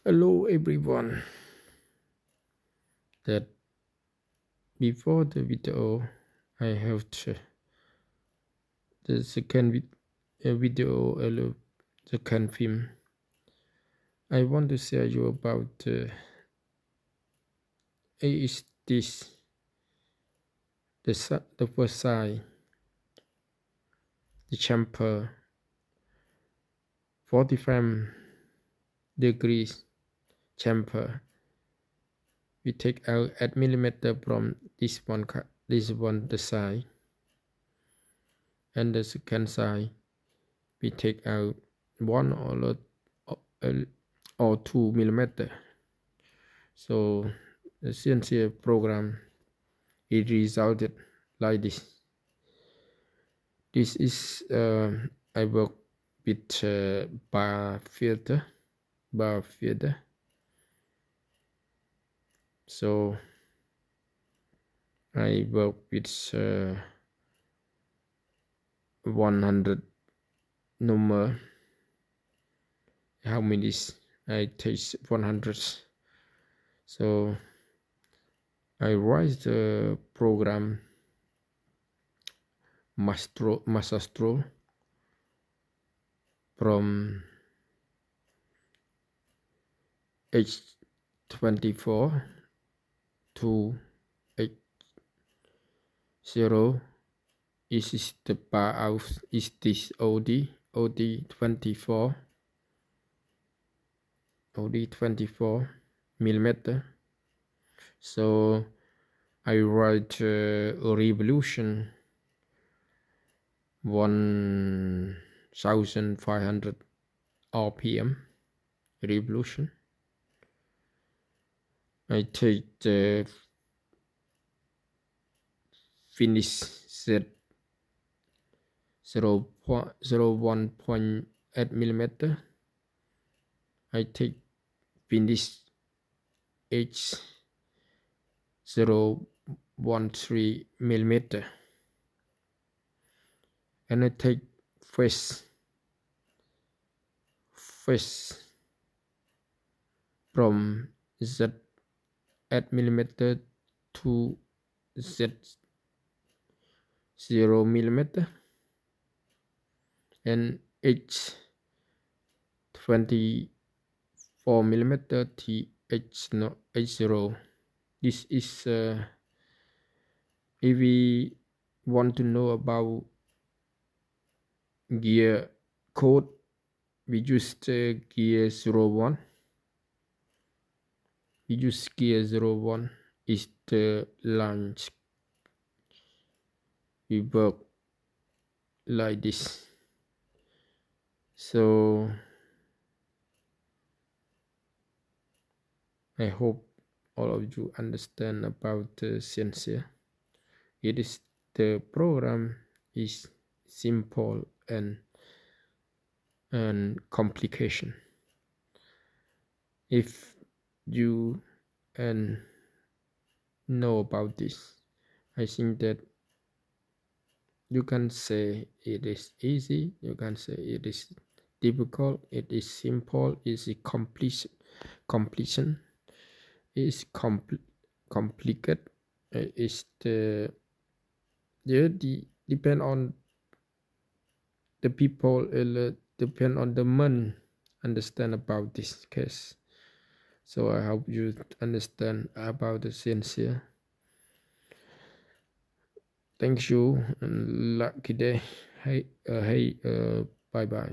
Hello everyone. That before the video I have the video second film. I want to share you about is this the first side, the chamfer 45 degrees chamfer. We take out 8 millimeter from this one the side, and the second side we take out 1 or 2 millimeter. So the CNC program it resulted like this. This is I work with bar filter. So I work with 100 number. How many I take 100? So I write the program Matrials from H24 to H0. Is the bar out is this OD24 millimeter. So I write revolution 1500 RPM revolution. I take the finish set 1.8 millimeter. I take finish H 0.13 millimeter, and I take face from Z 8 millimeter to Z 0 millimeter, and H 24 millimeter to H0. This is if we want to know about gear code, we use gear 01. We use gear 01 is the launch. We work like this. So I hope all of you understand about the CNC. It is the program is simple and complication. If you know about this, I think that you can say it is easy, you can say it is difficult, it is simple, it is completion, is complicated. Is the depend on the people, depend on the man understand about this case. So I hope you understand about the CNC. Thank you and lucky day. Hey, bye bye.